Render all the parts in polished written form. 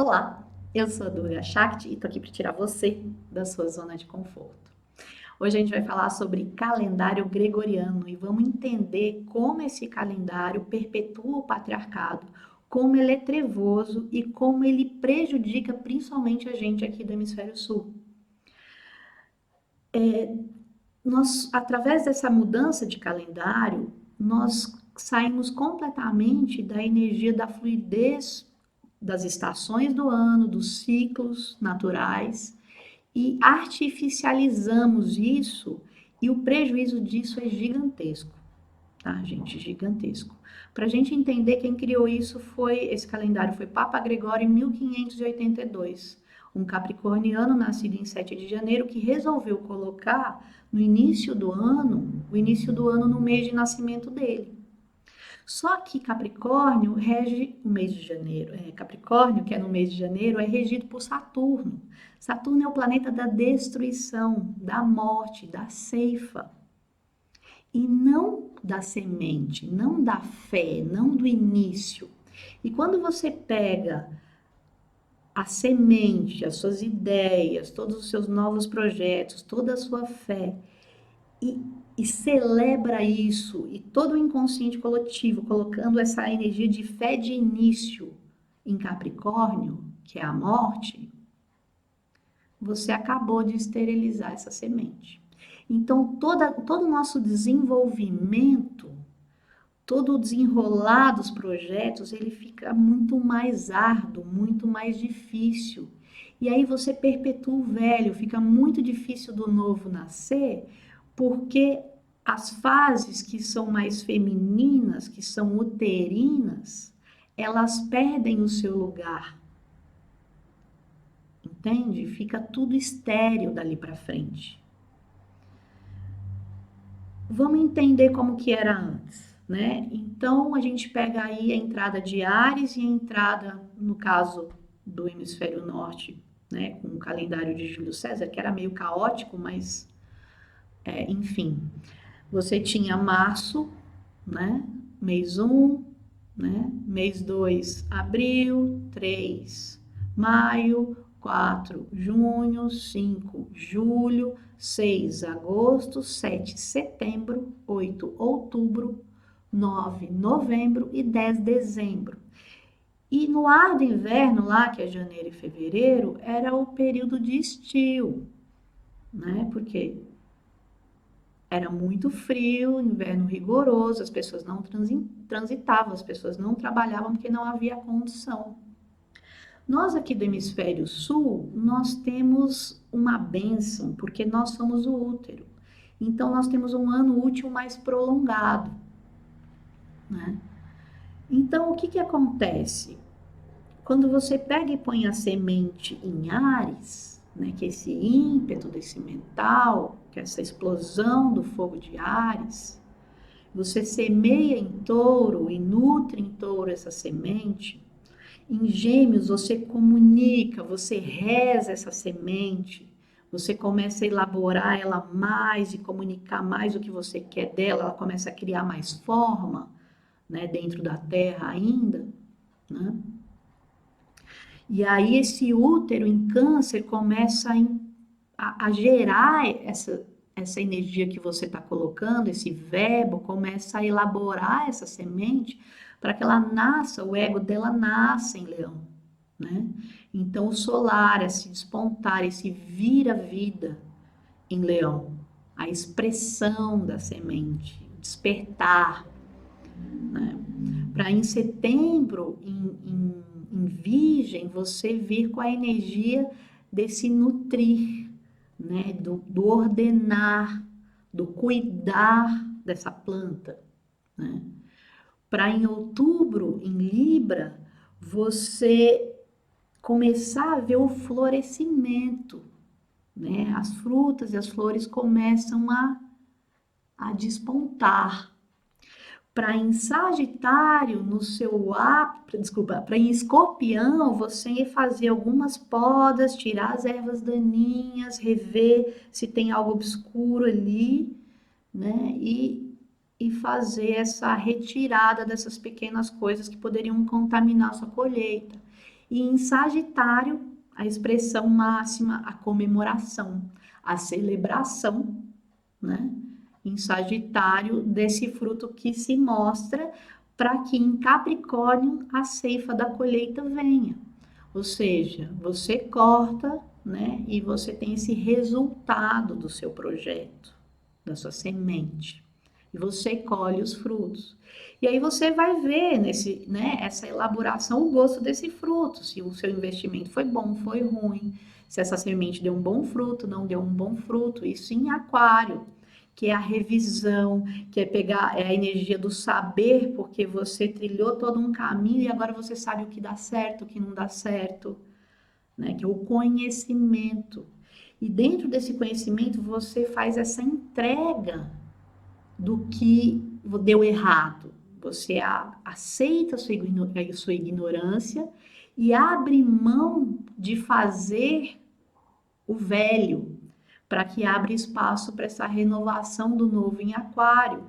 Olá, eu sou a Durga Shakti e tô aqui para tirar você da sua zona de conforto. Hoje a gente vai falar sobre calendário gregoriano e vamos entender como esse calendário perpetua o patriarcado, como ele é trevoso e como ele prejudica principalmente a gente aqui do Hemisfério Sul. Nós, através dessa mudança de calendário, nós saímos completamente da energia da fluidez das estações do ano, dos ciclos naturais e artificializamos isso e o prejuízo disso é gigantesco, tá, gente? Gigantesco. Para a gente entender, quem criou isso esse calendário foi Papa Gregório em 1582, um capricorniano nascido em 7 de janeiro que resolveu colocar no início do ano, o início do ano no mês de nascimento dele. Só que Capricórnio rege o mês de janeiro. Capricórnio, que é no mês de janeiro, é regido por Saturno. Saturno é o planeta da destruição, da morte, da ceifa. E não da semente, não da fé, não do início. E quando você pega a semente, as suas ideias, todos os seus novos projetos, toda a sua fé, e celebra isso, e todo o inconsciente coletivo colocando essa energia de fé de início em Capricórnio, que é a morte, você acabou de esterilizar essa semente. Então, todo o nosso desenvolvimento, todo o desenrolar dos projetos, ele fica muito mais árduo, muito mais difícil. E aí você perpetua o velho, fica muito difícil do novo nascer, porque as fases que são mais femininas, que são uterinas, elas perdem o seu lugar. Entende? Fica tudo estéril dali para frente. Vamos entender como que era antes, né? Então a gente pega aí a entrada de Áries e a entrada, no caso do hemisfério norte, né, com o calendário de Júlio César, que era meio caótico, mas enfim. Você tinha março, né? Mês 1, né? Mês 2, abril, 3, maio, 4, junho, 5, julho, 6, agosto, 7, setembro, 8, outubro, 9, novembro e 10, dezembro. E no ar do inverno, lá que é janeiro e fevereiro, era o período de estio, né? Porque era muito frio, inverno rigoroso, as pessoas não transitavam, as pessoas não trabalhavam porque não havia condição. Nós aqui do hemisfério sul, nós temos uma bênção, porque nós somos o útero. Então, nós temos um ano útil mais prolongado, né? Então, o que que acontece? Quando você pega e põe a semente em Áries, né, que é esse ímpeto desse mental, que é essa explosão do fogo de Áries, você semeia em touro e nutre em touro essa semente. Em Gêmeos, você comunica, você reza essa semente, você começa a elaborar ela mais e comunicar mais o que você quer dela, ela começa a criar mais forma, né, dentro da terra ainda, né? E aí esse útero em Câncer começa a gerar essa energia que você está colocando, esse verbo, começa a elaborar essa semente para que ela nasça, o ego dela nasça em Leão, né? Então o solar, esse despontar, esse vira-vida em Leão, a expressão da semente, o despertar, né? Para em setembro, em Virgem, você vir com a energia desse nutrir, né? Do ordenar, do cuidar dessa planta, né? Para em outubro, em Libra, você começar a ver o florescimento, né? As frutas e as flores começam a despontar. Para em Sagitário, no seu desculpa, para em Escorpião, você fazer algumas podas, tirar as ervas daninhas, rever se tem algo obscuro ali, né? E fazer essa retirada dessas pequenas coisas que poderiam contaminar a sua colheita. E em Sagitário, a expressão máxima, a comemoração, a celebração, né? Em Sagitário, desse fruto que se mostra para que em Capricórnio a ceifa da colheita venha. Ou seja, você corta, né? E você tem esse resultado do seu projeto, da sua semente. E você colhe os frutos. E aí você vai ver nesse, né, essa elaboração, o gosto desse fruto, se o seu investimento foi bom, foi ruim, se essa semente deu um bom fruto, não deu um bom fruto. Isso em Aquário, que é a revisão, que é pegar a energia do saber, porque você trilhou todo um caminho e agora você sabe o que dá certo, o que não dá certo, né? Que é o conhecimento. E dentro desse conhecimento você faz essa entrega do que deu errado. Você aceita a sua ignorância e abre mão de fazer o velho, para que abra espaço para essa renovação do novo em Aquário.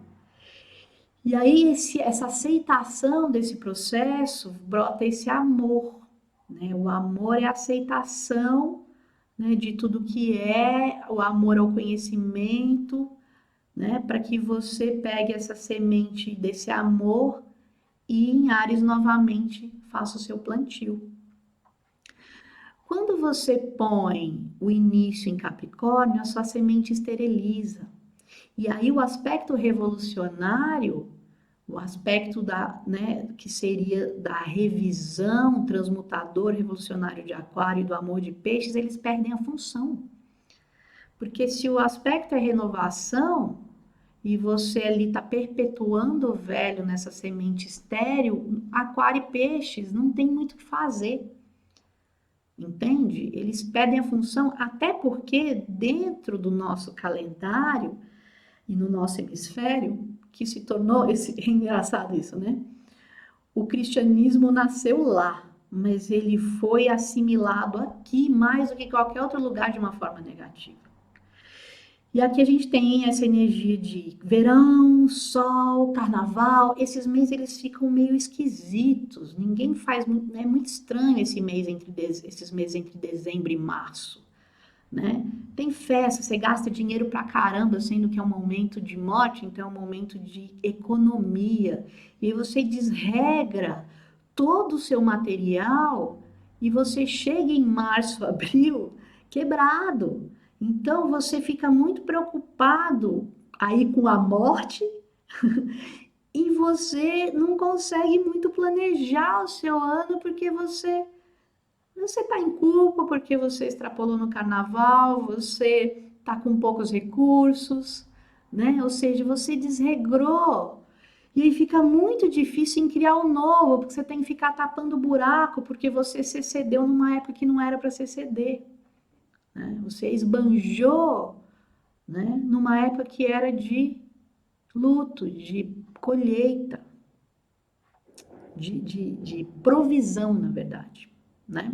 E aí, essa aceitação desse processo brota esse amor, né? O amor é a aceitação, né, de tudo que é, o amor ao conhecimento, né? Para que você pegue essa semente desse amor e em Áries novamente faça o seu plantio. Quando você põe o início em Capricórnio, a sua semente esteriliza. E aí o aspecto revolucionário, o aspecto né, que seria da revisão, transmutador, revolucionário de Aquário e do amor de Peixes, eles perdem a função. Porque se o aspecto é renovação e você ali está perpetuando o velho nessa semente estéril, Aquário e Peixes não tem muito o que fazer. Entende? Eles perdem a função, até porque dentro do nosso calendário e no nosso hemisfério, que se tornou, é engraçado isso, né? O cristianismo nasceu lá, mas ele foi assimilado aqui mais do que qualquer outro lugar de uma forma negativa. E aqui a gente tem essa energia de verão, sol, carnaval. Esses meses eles ficam meio esquisitos. Ninguém faz, é muito estranho esses meses entre dezembro e março, né? Tem festa, você gasta dinheiro pra caramba, sendo que é um momento de morte, então é um momento de economia. E aí você desregra todo o seu material e você chega em março, abril, quebrado. Então você fica muito preocupado aí com a morte e você não consegue muito planejar o seu ano porque você está em culpa porque você extrapolou no carnaval, você está com poucos recursos, né? Ou seja, você desregrou. E aí fica muito difícil em criar o novo, porque você tem que ficar tapando o buraco, porque você se excedeu numa época que não era para se exceder, né? Você esbanjou, né? Numa época que era de luto, de colheita, de provisão, na verdade, né?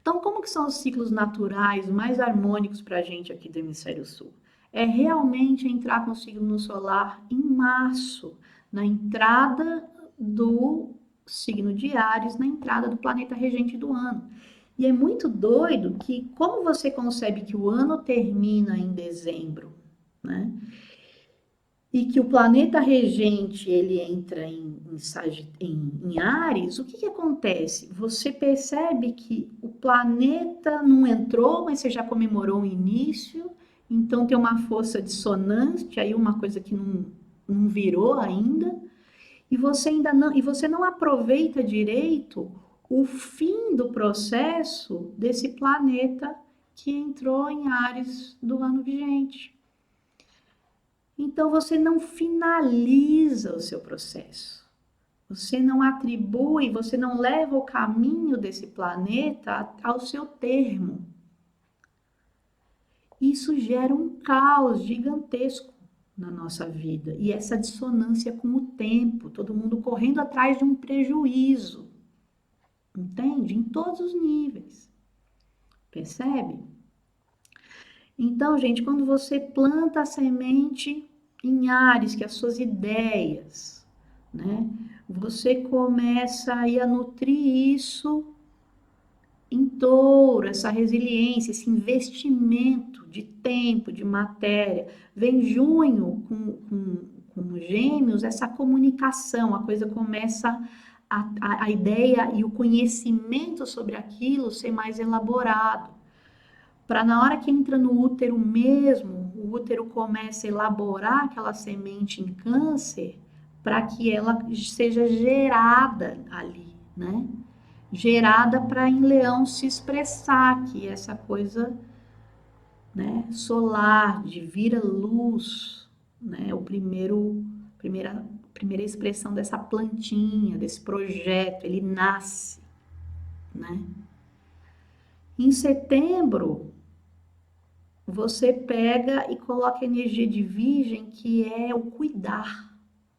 Então, como que são os ciclos naturais mais harmônicos para a gente aqui do Hemisfério Sul? É realmente entrar com o signo solar em março, na entrada do signo de Áries, na entrada do planeta regente do ano. E é muito doido que, como você concebe que o ano termina em dezembro, né? E que o planeta regente ele entra em Áries, o que que acontece? Você percebe que o planeta não entrou, mas você já comemorou o início, então tem uma força dissonante, aí uma coisa que não virou ainda, e você não aproveita direito o fim do processo desse planeta que entrou em Áries do ano vigente. Então você não finaliza o seu processo. Você não atribui, você não leva o caminho desse planeta ao seu termo. Isso gera um caos gigantesco na nossa vida e essa dissonância com o tempo, todo mundo correndo atrás de um prejuízo. Entende? Em todos os níveis. Percebe? Então, gente, quando você planta a semente em Áries, que é as suas ideias, né? você começa aí a nutrir isso em touro, essa resiliência, esse investimento de tempo, de matéria. Vem junho com gêmeos, essa comunicação, a coisa começa, a ideia e o conhecimento sobre aquilo ser mais elaborado. Para na hora que entra no útero mesmo, o útero começa a elaborar aquela semente em câncer para que ela seja gerada ali, né? Gerada para em Leão se expressar, que é essa coisa, né, solar, de vir a luz, né, primeira expressão dessa plantinha, desse projeto, ele nasce, né? Em setembro, você pega e coloca a energia de Virgem, que é o cuidar,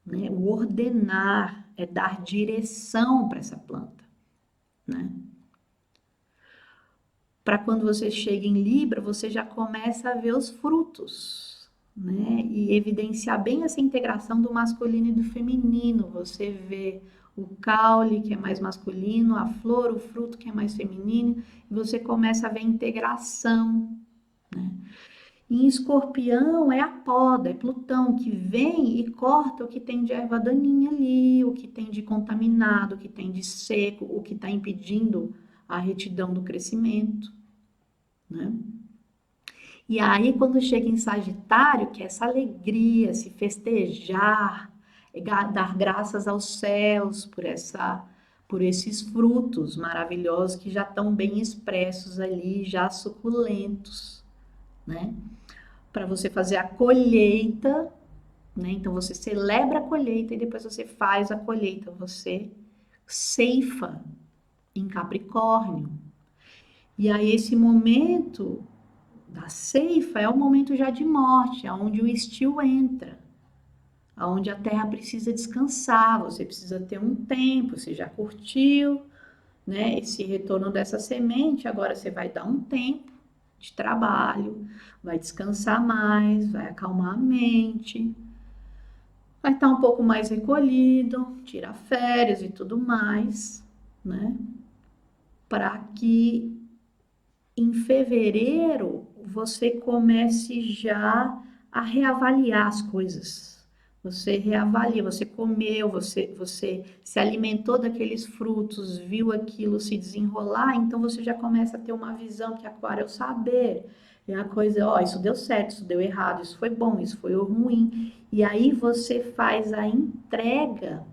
né, o ordenar, é dar direção para essa planta, né? Para quando você chega em Libra, você já começa a ver os frutos, né? E evidenciar bem essa integração do masculino e do feminino. Você vê o caule, que é mais masculino, a flor, o fruto, que é mais feminino, e você começa a ver a integração, né? E em Escorpião é a poda, é Plutão que vem e corta o que tem de erva daninha ali, o que tem de contaminado, o que tem de seco, o que está impedindo a retidão do crescimento, né? E aí, quando chega em Sagitário, que é essa alegria, se festejar, dar graças aos céus por esses frutos maravilhosos que já estão bem expressos ali, já suculentos, né? Para você fazer a colheita, né? Então você celebra a colheita e depois você faz a colheita, você ceifa em Capricórnio. E aí esse momento da ceifa é o momento já de morte, aonde o estio entra, aonde a terra precisa descansar, você precisa ter um tempo, você já curtiu, né, esse retorno dessa semente, agora você vai dar um tempo de trabalho, vai descansar mais, vai acalmar a mente, vai estar um pouco mais recolhido, tirar férias e tudo mais, né, para que em fevereiro você comece já a reavaliar as coisas. Você reavalia, você comeu, você se alimentou daqueles frutos, viu aquilo se desenrolar, então você já começa a ter uma visão que Aquário é o saber. É a coisa, ó, isso deu certo, isso deu errado, isso foi bom, isso foi ruim. E aí você faz a entrega,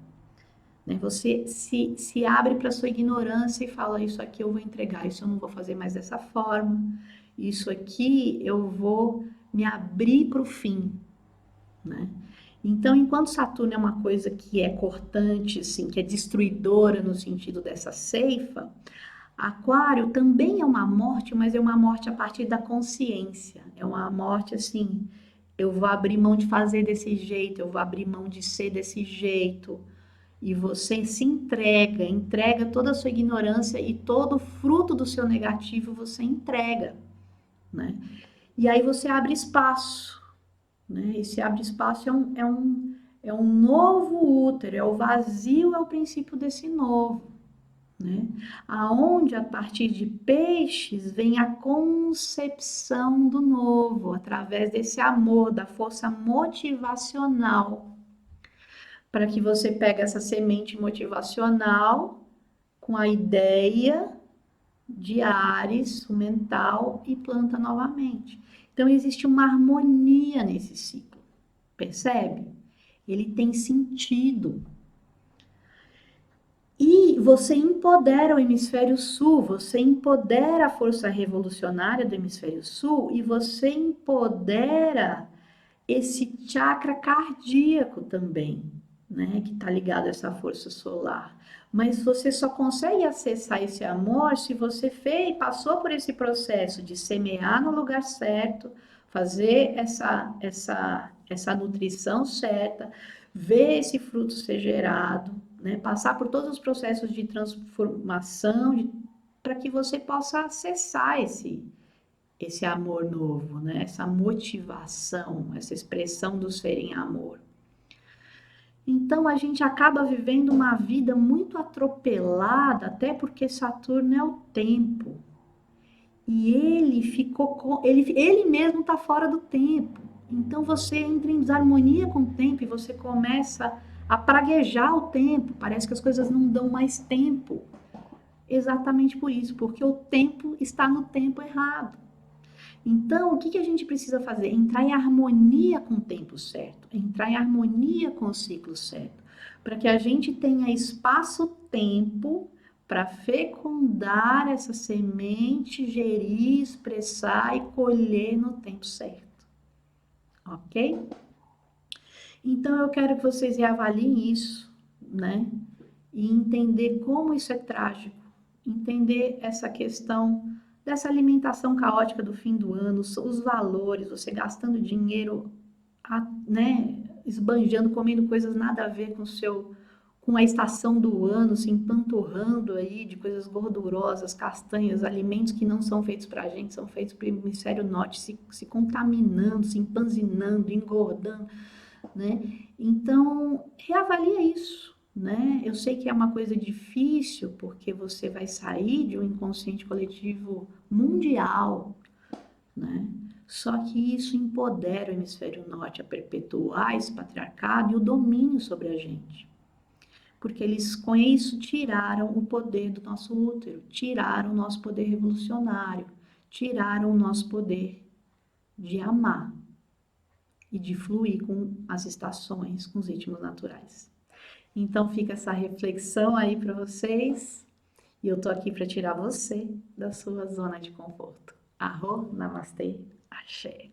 né? Você se abre para a sua ignorância e fala: isso aqui eu vou entregar, isso eu não vou fazer mais dessa forma, isso aqui eu vou me abrir para o fim, né? Então, enquanto Saturno é uma coisa que é cortante, assim, que é destruidora no sentido dessa ceifa, Aquário também é uma morte, mas é uma morte a partir da consciência. É uma morte assim, eu vou abrir mão de fazer desse jeito, eu vou abrir mão de ser desse jeito. E você se entrega, entrega toda a sua ignorância e todo o fruto do seu negativo você entrega, né? E aí você abre espaço, né? Esse abre espaço é um novo útero, é o vazio, é o princípio desse novo, né? Aonde a partir de peixes vem a concepção do novo, através desse amor, da força motivacional, para que você pegue essa semente motivacional com a ideia de Áries, o mental, e planta novamente. Então, existe uma harmonia nesse ciclo, percebe? Ele tem sentido. E você empodera o hemisfério sul, você empodera a força revolucionária do hemisfério sul e você empodera esse chakra cardíaco também, né, que está ligado a essa força solar. Mas você só consegue acessar esse amor se você fez, passou por esse processo de semear no lugar certo, fazer essa nutrição certa, ver esse fruto ser gerado, né, passar por todos os processos de transformação, para que você possa acessar esse amor novo, né? Essa motivação, essa expressão do ser em amor. Então a gente acaba vivendo uma vida muito atropelada, até porque Saturno é o tempo. E ele ficou ele mesmo está fora do tempo. Então você entra em desarmonia com o tempo e você começa a praguejar o tempo. Parece que as coisas não dão mais tempo. Exatamente por isso, porque o tempo está no tempo errado. Então, o que a gente precisa fazer? Entrar em harmonia com o tempo certo, entrar em harmonia com o ciclo certo, para que a gente tenha espaço-tempo para fecundar essa semente, gerir, expressar e colher no tempo certo. Ok? Então, eu quero que vocês reavaliem isso, né? E entender como isso é trágico, entender essa questão dessa alimentação caótica do fim do ano, os valores, você gastando dinheiro, né, esbanjando, comendo coisas nada a ver com a estação do ano, se empanturrando aí de coisas gordurosas, castanhas, alimentos que não são feitos para a gente, são feitos para o hemisfério norte, se contaminando, se empanzinando, engordando, né? Então, reavalia isso, né? Eu sei que é uma coisa difícil, porque você vai sair de um inconsciente coletivo mundial, né? Só que isso empodera o hemisfério norte a perpetuar esse patriarcado e o domínio sobre a gente. Porque eles com isso tiraram o poder do nosso útero, tiraram o nosso poder revolucionário, tiraram o nosso poder de amar e de fluir com as estações, com os ritmos naturais. Então fica essa reflexão aí para vocês e eu tô aqui para tirar você da sua zona de conforto. Arro, namastê, axé.